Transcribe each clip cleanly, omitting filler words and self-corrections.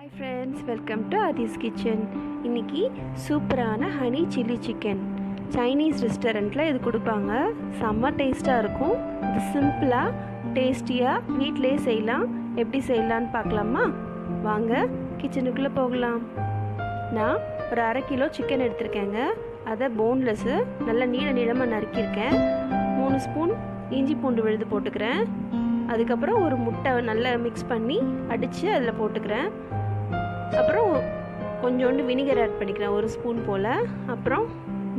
Hi friends, welcome to Adhi's Kitchen. இன்னைக்கு சூப்பரான honey chilli chicken Chinese ரெஸ்டாரண்ட்டில் இது கொடுப்பாங்க. செம்ம டேஸ்ட்டாக இருக்கும். இது சிம்பிளாக டேஸ்டியாக வீட்டிலேயே செய்யலாம். எப்படி செய்யலான்னு பார்க்கலாமா? வாங்க கிச்சனுக்குள்ளே போகலாம். நான் ஒரு 1/2 கிலோ சிக்கன் எடுத்திருக்கேங்க. அதை போன்லெஸ்ஸு நல்லா நீளமாக நறுக்கியிருக்கேன். 3 ஸ்பூன் இஞ்சி பூண்டு விழுது போட்டுக்கிறேன். அதுக்கப்புறம் ஒரு முட்டை நல்லா மிக்ஸ் பண்ணி அடித்து அதில் போட்டுக்கிறேன். அப்புறம் கொஞ்சோண்டு வினிகர் ஆட் பண்ணிக்கிறேன், 1 ஸ்பூன் போல். அப்புறம்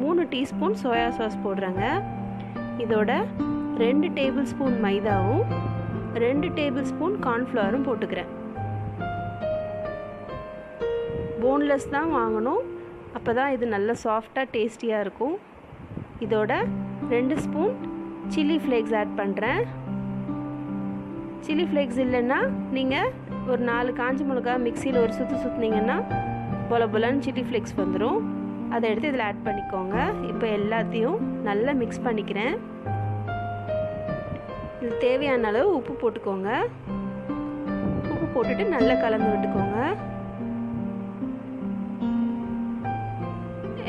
3 டீஸ்பூன் சோயா சாஸ் போடுறேங்க. இதோட 2 டேபிள் ஸ்பூன் மைதாவும் 2 டேபிள் ஸ்பூன் கார்ன்ஃப்ளவரும் போட்டுக்கிறேன். போன்லெஸ் தான் வாங்கணும், அப்போ தான் இது நல்ல சாஃப்டாக டேஸ்டியாக இருக்கும். இதோட 2 ஸ்பூன் சில்லி ஃப்ளேக்ஸ் ஆட் பண்ணுறேன். சில்லி ஃப்ளேக்ஸ் இல்லைன்னா நீங்கள் ஒரு 4 காஞ்ச மிளகா மிக்சியில் ஒரு சுற்றினீங்கன்னா பொலன்னு சில்லி ஃப்ளேக்ஸ் வந்துடும். அதை எடுத்து இதில் ஆட் பண்ணிக்கோங்க. இப்போ எல்லாத்தையும் நல்லா மிக்ஸ் பண்ணிக்கிறேன். இது தேவையான அளவு உப்பு போட்டுக்கோங்க. உப்பு போட்டுட்டு நல்லா கலந்து விட்டுக்கோங்க.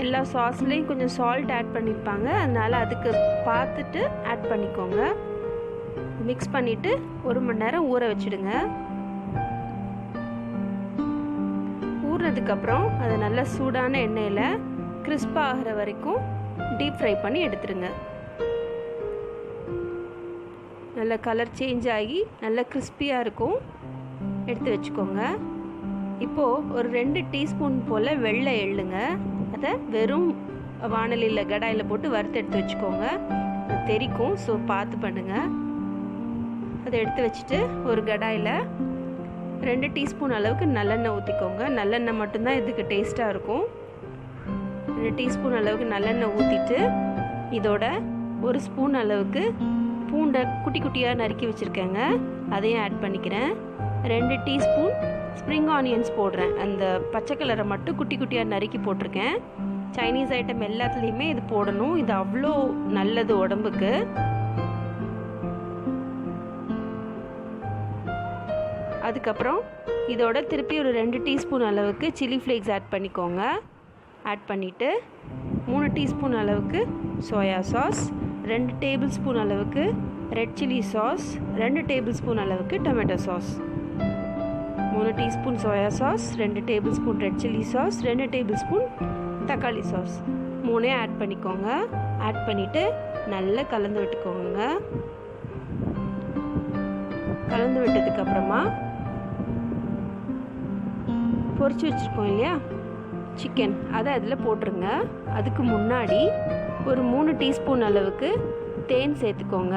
எல்லா சாஸ்லேயும் கொஞ்சம் சால்ட் ஆட் பண்ணியிருப்பாங்க, அதனால் அதுக்கு பார்த்துட்டு ஆட் பண்ணிக்கோங்க. மிக்ஸ் பண்ணிவிட்டு 1 மணி நேரம் ஊற வச்சுடுங்க. ஊறினதுக்கப்புறம் அதை நல்லா சூடான எண்ணெயில் கிறிஸ்பாக ஆகிற வரைக்கும் டீப் ஃப்ரை பண்ணி எடுத்துடுங்க. நல்ல கலர் சேஞ்ச் ஆகி நல்ல கிறிஸ்பியாக இருக்கும். எடுத்து வச்சுக்கோங்க. இப்போது ஒரு 2 டீஸ்பூன் போல் வெள்ளை எள்ளுங்க. அதை வெறும் வாணலியில் கடாயில் போட்டு வறுத்து எடுத்து வச்சுக்கோங்க. அது தெரிக்கும், ஸோ பார்த்து பண்ணுங்கள். அதை எடுத்து வச்சுட்டு ஒரு கடாயில் 2 டீஸ்பூன் அளவுக்கு நல்லெண்ணெய் ஊற்றிக்கோங்க. நல்லெண்ணெய் மட்டும்தான் இதுக்கு டேஸ்ட்டாக இருக்கும். 2 டீஸ்பூன் அளவுக்கு நல்லெண்ணெய் ஊற்றிட்டு இதோட 1 ஸ்பூன் அளவுக்கு பூண்டை குட்டி குட்டியாக நறுக்கி வச்சுருக்கேங்க, அதையும் ஆட் பண்ணிக்கிறேன். 2 டீஸ்பூன் ஸ்ப்ரிங் ஆனியன்ஸ் போடுறேன். அந்த பச்சை கலரை மட்டும் குட்டி குட்டியாக நறுக்கி போட்டிருக்கேன். சைனீஸ் ஐட்டம் எல்லாத்துலேயுமே இது போடணும், இது அவ்வளோ நல்லது உடம்புக்கு. அதுக்கப்புறம் இதோட திருப்பி ஒரு 2 டீஸ்பூன் அளவுக்கு சில்லி ஃப்ளேக்ஸ் ஆட் பண்ணிக்கோங்க. ஆட் பண்ணிவிட்டு 3 டீஸ்பூன் அளவுக்கு சோயா சாஸ், 2 டேபிள் ஸ்பூன் அளவுக்கு red chilli sauce, 2 tablespoon அளவுக்கு tomato sauce. 3 teaspoon soya sauce, 2 tablespoon red chilli sauce, 2 tablespoon தக்காளி சாஸ், 3 ஆட் பண்ணிக்கோங்க. ஆட் பண்ணிவிட்டு நல்லா கலந்து விட்டுக்கோங்க. கலந்து விட்டதுக்கப்புறமா பொரிச்சு வச்சுருக்கோம் இல்லையா சிக்கன், அதை அதில் போட்டுருங்க. அதுக்கு முன்னாடி ஒரு 3 டீஸ்பூன் அளவுக்கு தேன் சேர்த்துக்கோங்க.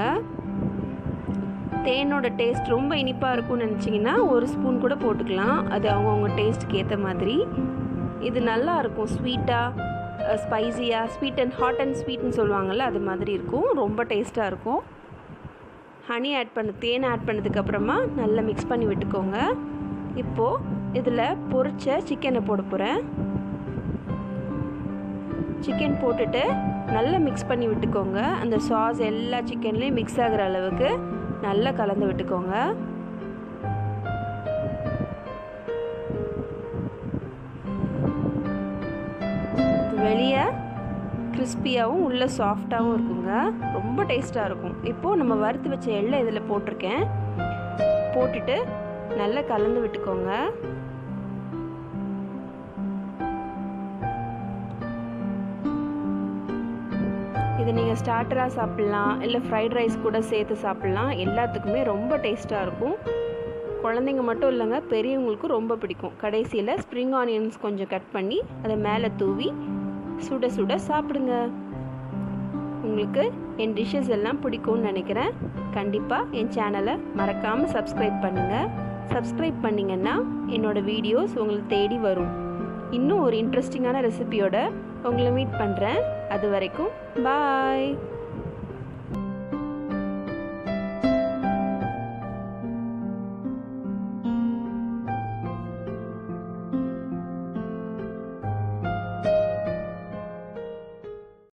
தேனோட டேஸ்ட் ரொம்ப இனிப்பாக இருக்கும்னு நினச்சிங்கன்னா 1 ஸ்பூன் கூட போட்டுக்கலாம். அது அவங்கவுங்க டேஸ்ட்டுக்கு ஏற்ற மாதிரி. இது நல்லா இருக்கும், ஸ்வீட்டாக ஸ்பைஸியாக, ஸ்வீட் அண்ட் ஹாட் அண்ட் ஸ்வீட்னு சொல்லுவாங்கள்ல, அது மாதிரி இருக்கும். ரொம்ப டேஸ்ட்டாக இருக்கும். ஹனி ஆட் தேன் ஆட் பண்ணதுக்கப்புறமா நல்லா மிக்ஸ் பண்ணி விட்டுக்கோங்க. இப்போது இதில் பொரிச்ச சிக்கனை போட போகிறேன். சிக்கன் போட்டுட்டு நல்லா மிக்ஸ் பண்ணி விட்டுக்கோங்க. அந்த சாஸ் எல்லா சிக்கன்லேயும் மிக்ஸ் ஆகிற அளவுக்கு நல்லா கலந்து விட்டுக்கோங்க. வெளியே கிறிஸ்பியாகவும் உள்ள சாஃப்டாகவும் இருக்குங்க. ரொம்ப டேஸ்ட்டாக இருக்கும். இப்போது நம்ம வறுத்து வச்ச எள்ளை இதில் போட்டிருக்கேன். போட்டுட்டு நல்லா கலந்து விட்டுக்கோங்க. இதை நீங்கள் ஸ்டார்டராக சாப்பிட்லாம், இல்லை ஃப்ரைட் ரைஸ் கூட சேர்த்து சாப்பிட்லாம். எல்லாத்துக்குமே ரொம்ப டேஸ்ட்டாக இருக்கும். குழந்தைங்க மட்டும் இல்லைங்க, பெரியவங்களுக்கும் ரொம்ப பிடிக்கும். கடைசியில் ஸ்ப்ரிங் ஆனியன்ஸ் கொஞ்சம் கட் பண்ணி அதை மேலே தூவி சுட சுட சாப்பிடுங்க. உங்களுக்கு என் டிஷ்ஷஸ் எல்லாம் பிடிக்கும்னு நினைக்கிறேன். கண்டிப்பாக என் சேனலை மறக்காமல் சப்ஸ்கிரைப் பண்ணுங்கள். சப்ஸ்கிரைப் பண்ணிங்கன்னா என்னோடய வீடியோஸ் உங்களுக்கு தேடி வரும். இன்னும் ஒரு இன்ட்ரெஸ்டிங்கான ரெசிபியோட உங்களை மீட் பண்ணுறேன். அது வரைக்கும் பாய்.